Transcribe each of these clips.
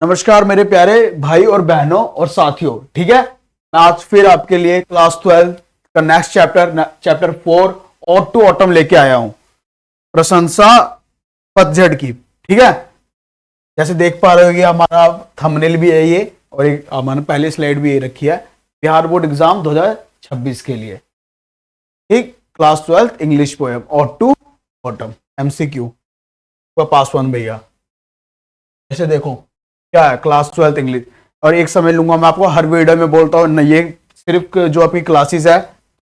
नमस्कार मेरे प्यारे भाई और बहनों और साथियों। ठीक है, मैं आज फिर आपके लिए क्लास 12 का नेक्स्ट चैप्टर 4 और टू ऑटम लेके आया हूं, प्रशंसा पतझड़ की। ठीक है, जैसे देख पा रहे हो ये हमारा थंबनेल भी है ये, और एक हमारे पहले स्लाइड भी ये रखी है, बिहार बोर्ड एग्जाम 2026 के लिए। ठीक, क्लास 12 इंग्लिश पोएम और टू ऑटम MCQ पास 1 भैया। जैसे देखो क्या है, क्लास 12 इंग्लिश, और एक समय लूंगा मैं आपको, हर वीडियो में बोलता हूँ, ये सिर्फ जो अपनी क्लासेस है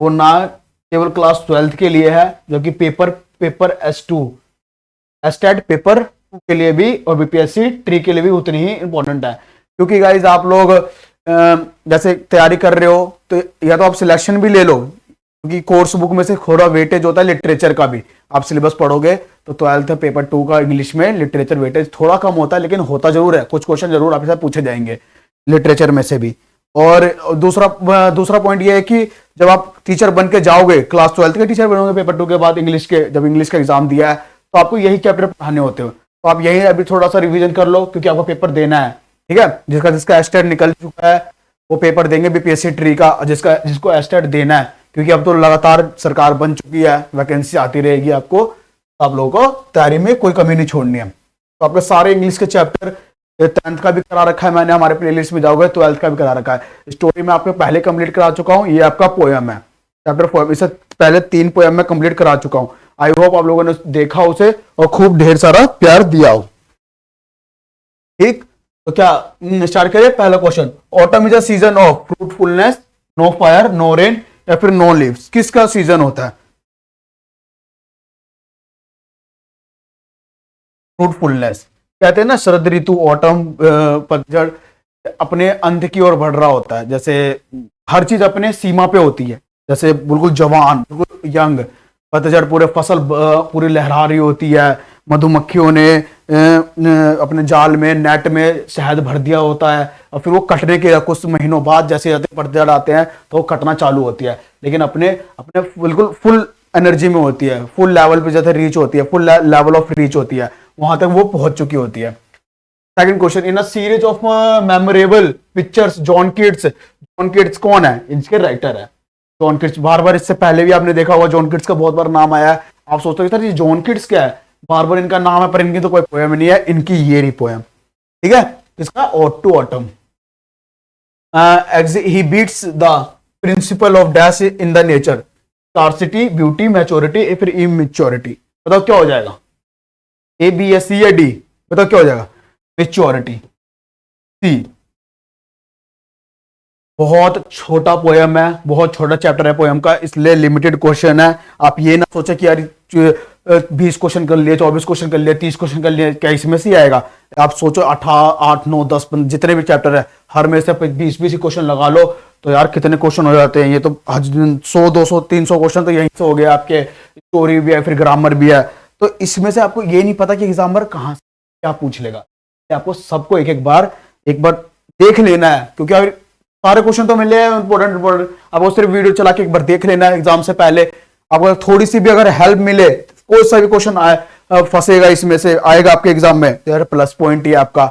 वो ना केवल क्लास 12 के लिए है, जबकि पेपर S2 एस्टेट पेपर 2 के लिए भी और BPSC ट्री के लिए भी उतनी ही इंपॉर्टेंट है। क्योंकि गाइज आप लोग जैसे तैयारी कर रहे हो तो या तो आप सिलेक्शन भी ले लो, क्योंकि कोर्स बुक में से थोड़ा वेटेज होता है लिटरेचर का भी। आप सिलेबस पढ़ोगे तो 12th पेपर 2 का इंग्लिश में लिटरेचर वेटेज थोड़ा कम होता है, लेकिन होता जरूर है, कुछ क्वेश्चन जरूर आपके साथ पूछे जाएंगे लिटरेचर में से भी। और दूसरा पॉइंट ये है कि जब आप टीचर बन के जाओगे, क्लास 12 के टीचर बनोगे पेपर 2 के बाद, इंग्लिश के जब इंग्लिश का एग्जाम दिया है तो आपको यही चैप्टर पढ़ाने होते हो, तो आप यही अभी थोड़ा सा रिविजन कर लो, क्योंकि आपको पेपर देना है। ठीक है, जिसका एस्टेट निकल चुका है वो पेपर देंगे BPSC ट्री का, जिसको एस्टेट देना है, क्योंकि अब तो लगातार सरकार बन चुकी है, वैकेंसी आती रहेगी आपको, तो आप लोगों को तैयारी में कोई कमी नहीं छोड़नी है। तो आपके सारे इंग्लिश के चैप्टर 10th का भी करा रखा है मैंने, हमारे प्लेलिस्ट में जाओगे 12th का भी करा रखा है। स्टोरी में आपको पहले कंप्लीट करा चुका हूँ, ये आपका पोएम है चैप्टर 4, इससे पहले 3 पोएम में कंप्लीट करा चुका हूँ। आई होप आप लोगों ने देखा उसे और खूब ढेर सारा प्यार दिया हो। ठीक, तो क्या स्टार्ट करिए। पहला question, autumn is a season of fruitfulness, no fire, no rain या फिर नो लीव्स, किसका सीजन होता है? फ्रूटफुलनेस कहते हैं ना, शरद ऋतु, ऑटम, पतझड़ अपने अंत की ओर बढ़ रहा होता है, जैसे हर चीज अपने सीमा पे होती है, जैसे बिल्कुल जवान, बिल्कुल यंग। पतझड़ पूरे फसल पूरी लहरा रही होती है, मधुमक्खियों ने अपने जाल में, नेट में शहद भर दिया होता है, और फिर वो कटने के कुछ महीनों बाद जैसे पतझड़ आते हैं तो वो कटना चालू होती है, लेकिन अपने अपने बिल्कुल फुल एनर्जी में होती है, फुल लेवल पे जैसे रीच होती है, फुल लेवल ऑफ रीच होती है, वहां तक वो पहुंच चुकी होती है। Second question, in a series of memorable pictures John Keats कौन है? इनके राइटर है जॉन किट्स। बार बार इससे पहले भी आपने देखा होगा जॉन किट्स का बहुत बार नाम आया है। आप सोचते हो सर ये जॉन किट्स क्या है, बार बार इनका नाम है, पर इनकी तो कोई पोएम नहीं है, इनकी ये रही पोएम। ठीक है, इसका ode to autumn. He beats the principle of dash in the nature, scarcity, beauty, maturity या फिर इमेच्योरिटी। बताओ क्या हो जाएगा? A, B या C या D? बताओ क्या हो जाएगा? Maturity, C। बहुत छोटा पोएम है, बहुत छोटा चैप्टर है पोएम का, इसलिए लिमिटेड क्वेश्चन है। आप ये ना सोचे कि यार 20 क्वेश्चन कर लिए, 24 क्वेश्चन कर लिए, 30 क्वेश्चन कर लिए, क्या इसमें से आएगा? आप सोचो 8, 9, 10, 15 जितने भी चैप्टर है, हर में से 20 क्वेश्चन लगा लो तो यार कितने क्वेश्चन हो जाते हैं। ये तो 100, 200, 300 क्वेश्चन तो यहीं से हो गया, आपके स्टोरी भी है, फिर ग्रामर भी है। तो इसमें से आपको ये नहीं पता कि एग्जामिनर कहाँ से क्या पूछ लेगा, आपको सबको एक बार देख लेना है, क्योंकि अगर सारे क्वेश्चन तो मिले हैं इंपॉर्टेंट, आपको सिर्फ वीडियो चला के एक बार देख लेना है एग्जाम से पहले। आपको थोड़ी सी भी अगर हेल्प मिले, कोई सा भी क्वेश्चन आए फंसेगा इसमें से, आएगा आपके एग्जाम में, तो यार प्लस पॉइंट ही आपका,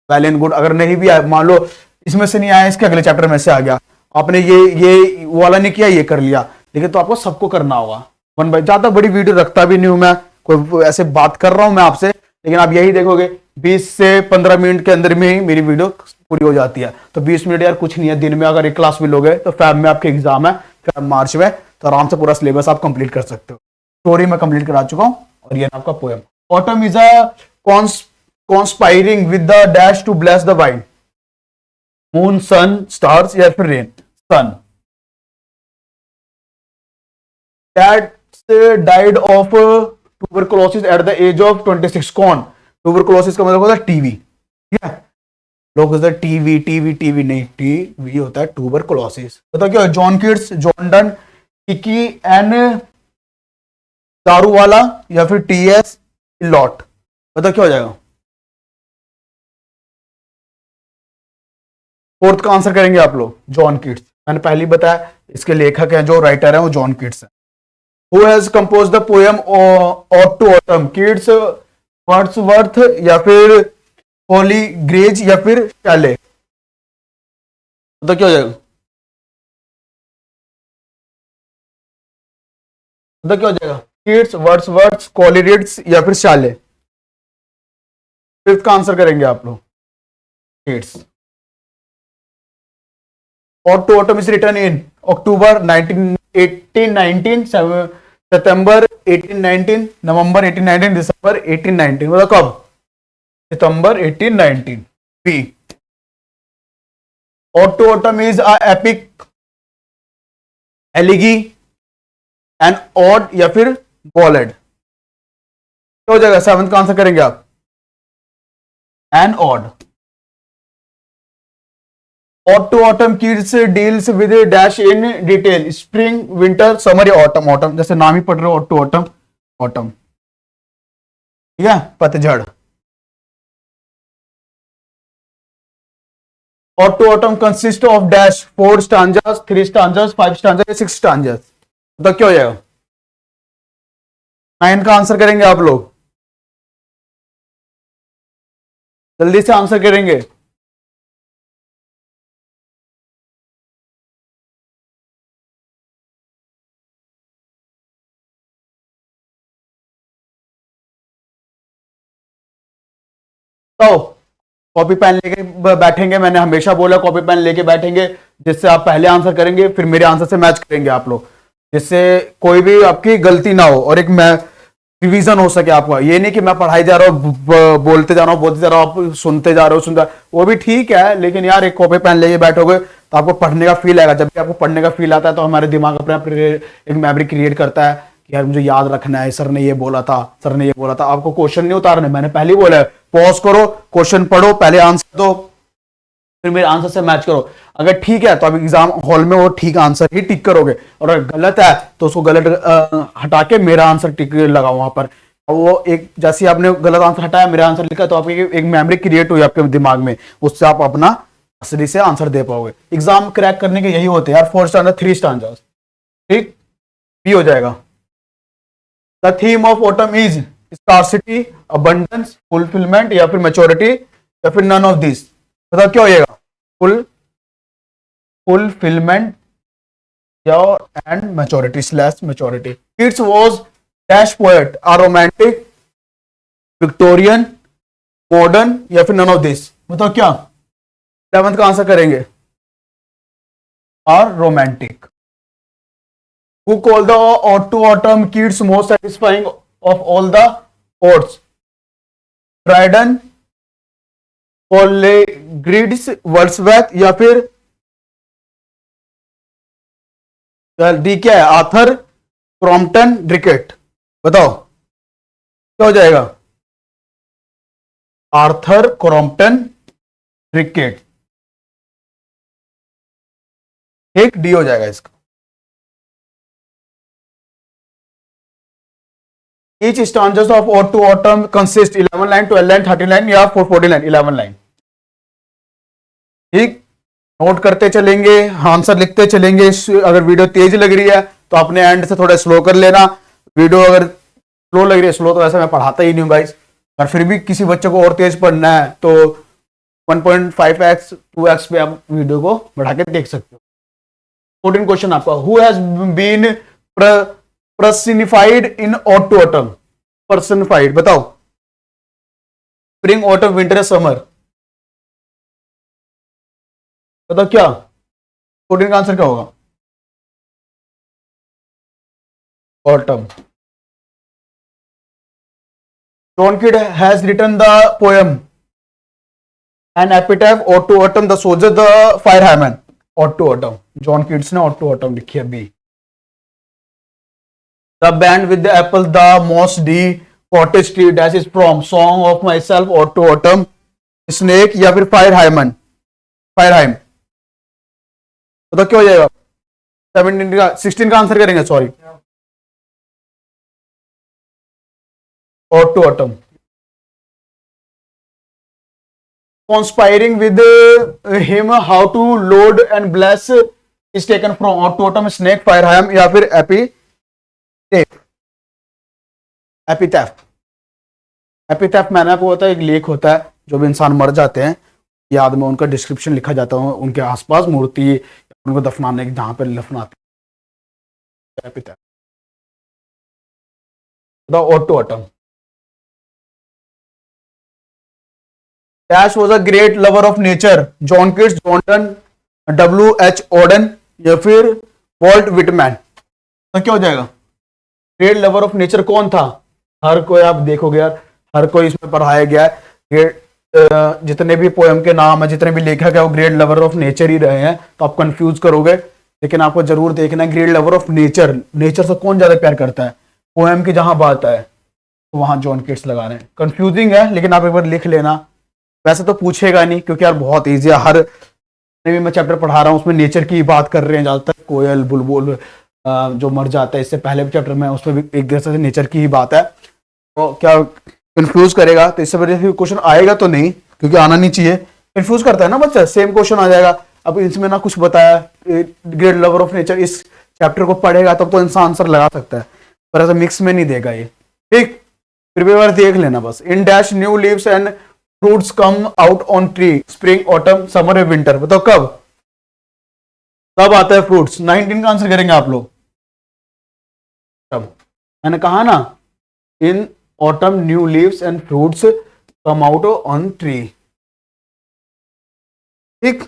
वेल एंड गुड। अगर नहीं भी आए, मान लो इसमें से नहीं आया, इसके अगले चैप्टर में से आ गया, आपने ये वाला नहीं किया, ये कर लिया, लेकिन तो आपको सबको करना होगा वन बाय। ज्यादा बड़ी वीडियो रखता भी नहीं हूं मैं, कोई ऐसे बात कर रहा हूं मैं आपसे, लेकिन आप यही देखोगे 20 से 15 मिनट के अंदर में ही मेरी वीडियो पूरी हो जाती है। तो 20 मिनट यार कुछ नहीं है, दिन में अगर एक क्लास भी लोगे तो फेब में आपके एग्जाम है, फेब मार्च में, तो आराम से पूरा सिलेबस आप कंप्लीट कर सकते हो। स्टोरी में कंप्लीट करा चुका हूं, और ये आपका poem. Autumn is a conspiring with the dash to bless the vine, moon, sun, stars या फिर rain. Sun. That died of tuberculosis at the age of 26। कौन? ट्यूबरकुलोसिस का मतलब होता है टीवी। ठीक है, लोग कहते हैं टीवी नहीं, टीवी होता है ट्यूबरकुलोसिस। बताओ क्या? John Keats, John Donne, Keki N Daruwalla या फिर TS इलॉट। बताओ क्या हो जाएगा? फोर्थ का आंसर करेंगे आप लोग, जॉन किट्स। मैंने पहले ही बताया इसके लेखक हैं, जो राइटर हैं वो जॉन किट्स हैं। Who has composed the poem Ode to Autumn? Keats, Wordsworth या फिर पॉलीग्रेज या फिर शैले? तो क्या हो जाएगा? तो क्या हो जाएगा? किड्स, वर्ड्सवर्थ, कोलिरिड्स या फिर शाले? फिफ्थ का आंसर करेंगे आप लोग, kids. Ode to Autumn is written in October 1819, सितंबर 1819, नवंबर 1819, दिसंबर 1819, मतलब कब? सितंबर 1819, B. Ode to Autumn is a epic, elegy, an ode या फिर बॉलेड? क्या हो जाएगा? सेवंथ का आंसर करेंगे आप, an ode. Ode to autumn Keats deals with dash in detail, spring, winter, summer या ऑटम? ऑटम, जैसे नाम ही पढ़ रहे हो, ऑटो ऑटम, ऑटम, ठीक है, पतझड़। Auto autumn consist of dash, 4 स्टांजास, 3 स्टांजास, 5 स्टांजास, 6 स्टांजास? तो क्या हो जाएगा? 9 का आंसर करेंगे आप लोग, जल्दी से आंसर करेंगे। तो कॉपी पेन लेके बैठेंगे, मैंने हमेशा बोला कॉपी पेन लेके बैठेंगे, जिससे आप पहले आंसर करेंगे, फिर मेरे आंसर से मैच करेंगे आप लोग, जिससे कोई भी आपकी गलती ना हो और एक मैं रिवीजन हो सके आपका। ये नहीं कि मैं पढ़ाई जा रहा हूँ, बोलते जा रहा हूँ, बोलते जा रहा हूँ, आप सुनते जा रहे हो, सुनते, वो भी ठीक है, लेकिन यार एक कॉपी पेन लेके बैठोगे तो आपको पढ़ने का फील आएगा। जब भी आपको पढ़ने का फील आता है तो हमारे दिमाग अपने एक मेमोरी क्रिएट करता है कि यार मुझे याद रखना है, सर ने ये बोला था, सर ने ये बोला था। आपको क्वेश्चन नहीं उतारने, मैंने पहले ही बोला है, पॉज करो, क्वेश्चन पढ़ो, पहले आंसर दो, फिर मेरे आंसर से मैच करो। अगर ठीक है तो आप एग्जाम हॉल में वो ठीक आंसर ही टिक करोगे, और अगर गलत है तो उसको गलत हटा के मेरा आंसर टिक लगाओ वहां पर। और वो एक, जैसे आपने गलत आंसर हटाया, मेरा आंसर लिखा, तो आपकी एक मेमोरी क्रिएट हुई आपके दिमाग में, उससे आप अपना असली से आंसर दे पाओगे। एग्जाम क्रैक करने के यही होते हैं यार, 4 स्टांडर्ड 3 स्टांडर्ड, ठीक, बी हो जाएगा। The theme of autumn is scarcity, abundance, fulfilment या फिर मैच्योरिटी या फिर नन ऑफ दिस? बताओ क्या होएगा? फुलफिलमेंट या and maturity slash maturity. Keats was dash poet, a romantic, Victorian, modern या फिर नन ऑफ दिस? बताओ क्या 11th का आंसर करेंगे? Or romantic. Who call the auto autumn kids most satisfying of all the odes? Dryden, Coleridge, Wordsworth या फिर D क्या है? आर्थर, क्रॉम्पटन, ड्रिकेट? बताओ क्या हो जाएगा? आर्थर, क्रॉम्पटन, ड्रिकेट, ठीक, डी हो जाएगा इसका। Each stanzas of Ode to Autumn consist 11 line, 12 line, 13 line या 14 लाइन? 11 लाइन, ठीक। नोट करते चलेंगे, आंसर लिखते चलेंगे। अगर वीडियो तेज लग रही है तो अपने एंड से थोड़ा स्लो कर लेना। वीडियो अगर स्लो लग रही है, स्लो तो वैसे मैं पढ़ाता ही नहीं हूँ गाइस, पर फिर भी किसी बच्चे को और तेज पढ़ना है तो 1.5x 2x पे आप वीडियो को बढ़ा के देख सकते हो। 14 क्वेश्चन आपका, who has been personified in Ode to Autumn? personified, बताओ। Spring, autumn, winter, summer? बताओ क्या 14 का आंसर क्या होगा? Autumn. John Keats has written the poem an epitaph Ode to Autumn, the soldier, the fire hymn? Ode to Autumn, John Keats ने Ode to Autumn लिखी है, B. The band with the apple, the moss, D, cottage tree, dash is from song of myself, Ode to Autumn, snake या फिर fire hymen? Fire hymn, तो क्या हो जाएगा? 17 का 16 का आंसर करेंगे, sorry, Ode to Autumn। Conspiring with him how to load and bless is taken from Ode to Autumn, snake, fire hymn या फिर एपिथैफ? एपिथैफ मैंने आपको होता है, एक लेख होता है जो भी इंसान मर जाते हैं याद में उनका डिस्क्रिप्शन लिखा जाता है, उनके आसपास मूर्ति उनको दफनाने की जहां पर दफनाते हैं पिता। Auto autumn. Dash was a great lover of nature, John Keats, जॉनटन, W.H. ऑर्डन या फिर वॉल्ट विटमैन। तो क्या हो जाएगा? ग्रेट लवर ऑफ नेचर कौन था? हर कोई आप देखोगे यार, हर कोई इसमें पढ़ाया गया है। ग्रेट जितने भी पोएम के नाम है, जितने भी लेखक है वो ग्रेट लवर ऑफ नेचर ही रहे हैं, तो आप कंफ्यूज करोगे। लेकिन आपको जरूर देखना है great lover of nature, nature से कौन ज्यादा प्यार करता है। पोएम की जहां बात है तो वहां जॉन किट्स लगा रहे हैं। कंफ्यूजिंग है लेकिन आप एक बार लिख लेना। वैसे तो पूछेगा नहीं क्योंकि यार बहुत ईजी है, हर भी मैं चैप्टर पढ़ा रहा हूँ उसमें नेचर की बात कर रहे हैं ज्यादातर। कोयल, बुलबुल जो मर जाता है, इससे पहले भी चैप्टर में उसमें भी एक तरह से नेचर की ही बात है। तो क्या कंफ्यूज करेगा? तो इससे वजह से क्वेश्चन आएगा तो नहीं, क्योंकि आना नहीं चाहिए। कंफ्यूज करता है ना बच्चा, सेम क्वेश्चन आ जाएगा। अब इसमें ना कुछ बताया, ग्रेट लवर ऑफ नेचर, इस चैप्टर को पढ़ेगा तब तो इंसान आंसर लगा सकता है, पर ऐसा मिक्स में नहीं देगा ये। ठीक, फिर भी बार देख लेना बस। In dash new leaves and fruits come out on tree, spring, autumn, summer, winter. बताओ कब कब आता है फ्रूट्स? 19 का आंसर करेंगे आप लोग। कब? मैंने कहा ना, in autumn new leaves and fruits come out on tree. ठीक,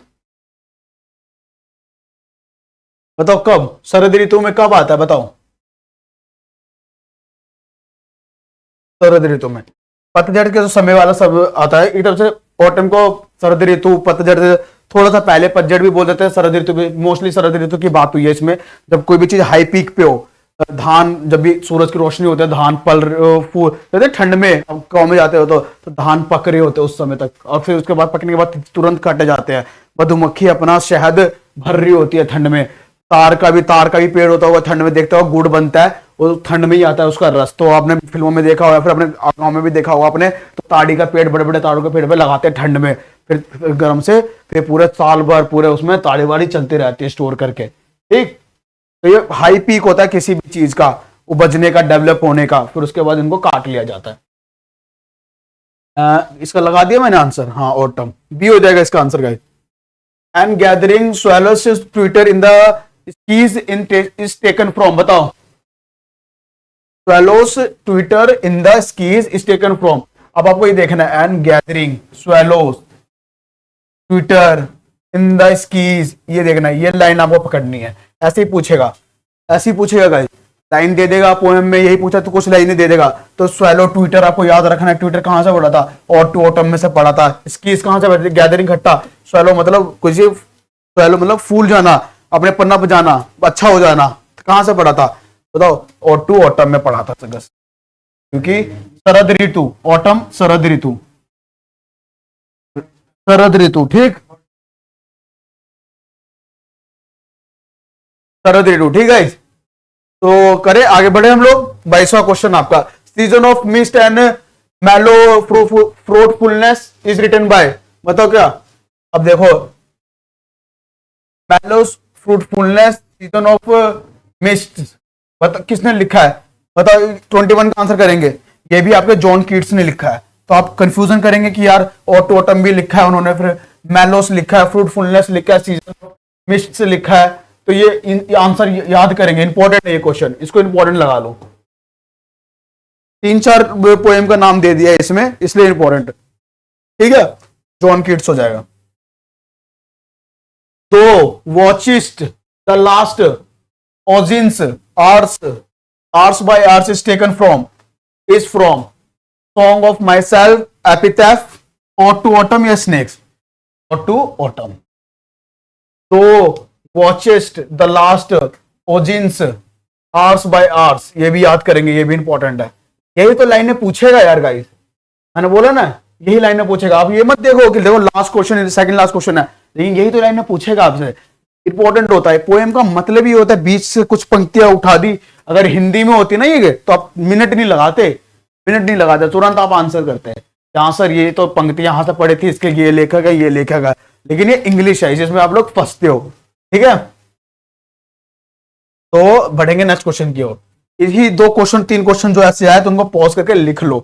बताओ कब? शरद ऋतु में कब आता है बताओ? शरद ऋतु में। पतझड़ के जो समय वाला सब आता है एक तरफ से। ऑटम को शरद ऋतु, पतझड़ से थोड़ा सा पहले पतझड़ भी बोल देते हैं, शरद ऋतु भी। मोस्टली शरद ऋतु की बात हुई है इसमें, जब कोई भी चीज हाई पीक पे हो। धान, जब भी सूरज की रोशनी होती है, धान पल फूल कहते हैं ठंड में, अब गाँव में जाते हो तो धान पक रहे होते हैं उस समय तक, और फिर उसके बाद पकने के बाद तुरंत काटे जाते हैं। मधुमक्खी अपना शहद भर रही होती है ठंड में। तार का भी पेड़ होता होगा, ठंड में देखते हो गुड़ बनता है, वो ठंड में ही आता है उसका रस। तो आपने फिल्मों में देखा होगा, फिर अपने गाँव में भी देखा होगा आपने, तो ताड़ी का पेड़, बड़े बड़े तारों के पेड़ पे लगाते हैं ठंड में। फिर गर्म से फिर पूरे साल भर पूरे उसमें ताड़ी वाड़ी चलती रहती है स्टोर करके। ठीक, तो ये हाई पीक होता है किसी भी चीज का उपजने का, डेवलप होने का, फिर उसके बाद इनको काट लिया जाता है। इसका लगा दिया मैंने आंसर। हाँ, ऑटम बी हो जाएगा इसका answer guys. And gathering swallows Twitter in the skis in is taken from. बताओ, swallows Twitter in the skis is taken from. अब आपको ये देखना है, and gathering swallows Twitter in the skis, ये देखना है, ये लाइन आपको पकड़नी है। ऐसे ही पूछेगा, ऐसे ही पूछेगा गाइस। लाइन दे देगा, पोएम में यही पूछा तो कुछ लाइनें दे देगा। तो स्वैलो ट्विटर आपको याद रखना है। ट्विटर कहां से पढ़ा था? और टू ऑटम में से पढ़ा था। स्कीज कहां से पढ़ी थी? गैदरिंग खट्टा। स्वैलो मतलब कुछ, स्वैलो मतलब फूल जाना, अपने पन्ना पर जाना, अच्छा हो जाना। कहां से पढ़ा था बताओ? और टू ऑटम में पढ़ा था सगस, क्योंकि शरद ऋतु, ऑटम शरद ऋतु, शरद ऋतु। ठीक, शरद ऋतु। ठीक है, तो करें आगे बढ़े हम लोग। 22वां क्वेश्चन आपका, सीजन ऑफ मिस्ट एंड मेलो फ्रूटफुलनेस इज रिटन बाय। बताओ क्या? अब देखो, मेलो फ्रूटफुलनेस, सीजन ऑफ मिस्ट, बताओ किसने लिखा है? बताओ, 21 का आंसर करेंगे। ये भी आपके जॉन कीट्स ने लिखा है। तो आप कंफ्यूजन करेंगे कि यार ऑटोटम भी लिखा है उन्होंने, फिर मेलोस लिखा है, फ्रूटफुलनेस लिखा है, सीजन ऑफ मिस्ट से लिखा है। तो ये आंसर याद करेंगे, इंपॉर्टेंट है ये क्वेश्चन, इसको इंपॉर्टेंट लगा लो। 3-4 पोएम का नाम दे दिया इसमें, इसलिए इंपॉर्टेंट। ठीक है, जॉन कीट्स हो जाएगा। तो watchest the last oozings hours by hours is taken from, is from song of myself, epitaph, Ode to Autumn या स्नेक्स, और टू ऑटम। तो watchest the last oozings hours by hours, ये भी याद करेंगे, ये भी important है। यही तो लाइनें पूछेगा यार गाइस, मैंने बोला ना यही लाइनें पूछेगा। आप ये मत देखो कि देखो last question, second last question है, लेकिन यही तो लाइनें पूछेगा आपसे। इंपॉर्टेंट होता है, पोएम का मतलब ही होता है बीच से कुछ पंक्तियां उठा दी। अगर हिंदी में होती ना ये, तो आप मिनट नहीं लगाते, तुरंत आप आंसर करते हैं। यहाँ सर ये तो पंक्ति यहां से पढ़ी थी, इसके ये लेखक है, ये लेखक है, लेकिन ये इंग्लिश है, जिसमें आप लोग फंसते हो। ठीक है, तो बढ़ेंगे नेक्स्ट क्वेश्चन की ओर। यही 2 क्वेश्चन 3 क्वेश्चन जो ऐसे आए तो उनको पॉज करके लिख लो।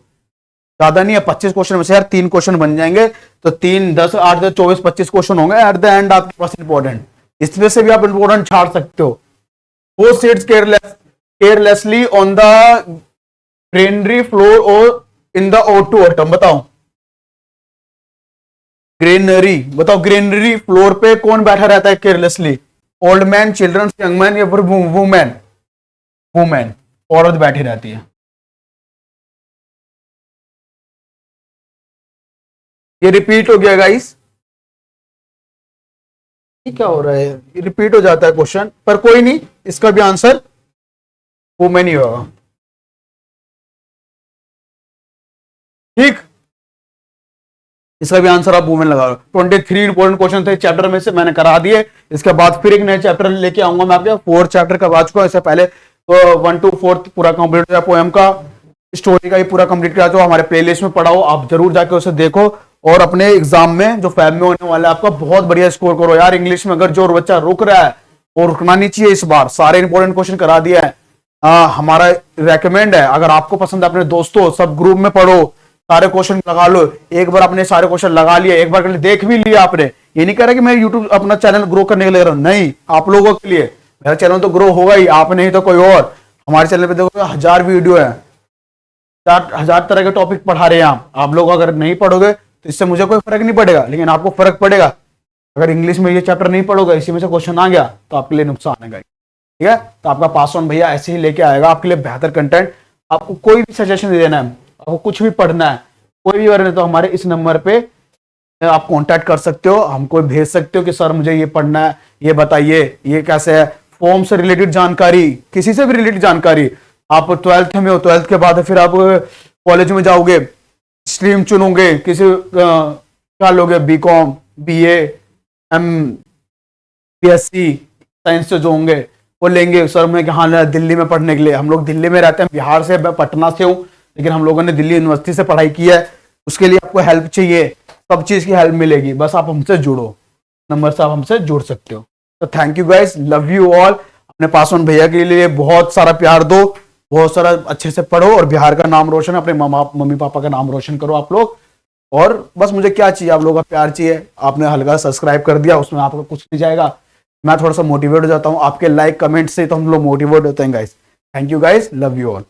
ज्यादा नहीं है, 25 क्वेश्चन में से यार 3 क्वेश्चन बन जाएंगे, तो 3 10 8 10 24 25 क्वेश्चन होंगे एट द एंड आपके पास इंपॉर्टेंट। इसमें से भी आप इंपॉर्टेंट छाड़ सकते हो। वो seats carelessly on the granary floor और इन द O2 atom, बताओ ग्रेनरी, बताओ ग्रेनरी फ्लोर पे कौन बैठा रहता है carelessly? Old man, children, young man या फिर वुमेन? वुमेन, औरत बैठी रहती है। ये रिपीट हो गया गाइस, ये क्या हो रहा है, ये रिपीट हो जाता है क्वेश्चन, पर कोई नहीं, इसका भी आंसर वुमेन ही होगा। ठीक, इसका भी आंसर आप वुमेन लगा लो। 23 इंपोर्टेंट क्वेश्चन थे चैप्टर में से, मैंने करा दिए। इसके बाद फिर एक नए चैप्टर लेके आऊंगा मैं आपके, 4 चैप्टर करवा चुका हूं इससे पहले, तो 1 to 4 पूरा कंप्लीट हो जाए, पोएम का, स्टोरी का ही पूरा कंप्लीट करा दो। हमारे प्लेलिस्ट में पढ़ाओ, आप जरूर जाके उसे देखो, और अपने एग्जाम में जो फैब में होने वाला है आपका, बहुत बढ़िया स्कोर करो यार। इंग्लिश में अगर जो बच्चा रुक रहा है वो रुकना नहीं चाहिए, इस बार सारे इंपॉर्टेंट क्वेश्चन करा दिया है। हमारा रेकमेंड है, अगर आपको पसंद है अपने दोस्तों सब ग्रुप में पढ़ो, सारे क्वेश्चन लगा लो। एक बार आपने सारे क्वेश्चन लगा लिए, एक बार के लिए देख भी लिया आपने, ये नहीं कह रहा कि मैं यूट्यूब अपना चैनल ग्रो करने के लिए कर रहा हूं, नहीं, आप लोगों के लिए। मेरा चैनल तो ग्रो होगा ही, आप नहीं तो कोई और। हमारे चैनल पे देखो 1000 वीडियो है, 1000 तरह के टॉपिक पढ़ा रहे हैं आप लोग अगर नहीं पढ़ोगे तो इससे मुझे कोई फर्क नहीं पड़ेगा, लेकिन आपको फर्क पड़ेगा अगर इंग्लिश में ये चैप्टर नहीं पढ़ोगे, इसी में से क्वेश्चन आ गया तो आपके लिए नुकसान है। ठीक है, तो आपका पास ऑन भैया ऐसे ही लेके आएगा आपके लिए बेहतर कंटेंट। आपको कोई भी सजेशन नहीं देना है, आपको कुछ भी पढ़ना है, कोई भी वजह तो हमारे इस नंबर पे आप कांटेक्ट कर सकते हो, हमको भेज सकते हो कि सर मुझे ये पढ़ना है, ये बताइए ये कैसे है। फॉर्म से रिलेटेड जानकारी, किसी से भी रिलेटेड जानकारी, आप 12th में हो, 12th के बाद फिर आप कॉलेज में जाओगे, स्ट्रीम चुनोगे, किसी क्या लोगे, BCom, BA, BSc साइंस से जो होंगे वो लेंगे। सर मैं हाँ दिल्ली में पढ़ने के लिए, हम लोग दिल्ली में रहते हैं, बिहार से, मैं पटना से हूँ, लेकिन हम लोगों ने दिल्ली यूनिवर्सिटी से पढ़ाई की है। उसके लिए आपको हेल्प चाहिए, सब चीज की हेल्प मिलेगी, बस आप हमसे जुड़ो, नंबर से आप हमसे जुड़ सकते हो। तो thank you guys, love you all. अपने पास ऑन भैया के लिए बहुत सारा प्यार दो, बहुत सारा अच्छे से पढ़ो और बिहार का नाम रोशन, अपने मम्मी पापा का नाम रोशन करो आप लोग। और बस मुझे क्या चाहिए, आप लोगों का प्यार चाहिए। आपने हल्का सब्सक्राइब कर दिया, उसमें आपको कुछ नहीं जाएगा, मैं थोड़ा सा मोटिवेट हो जाता हूँ, आपके लाइक कमेंट से तो हम लोग मोटिवेट होते हैं guys. Thank you guys, love you all.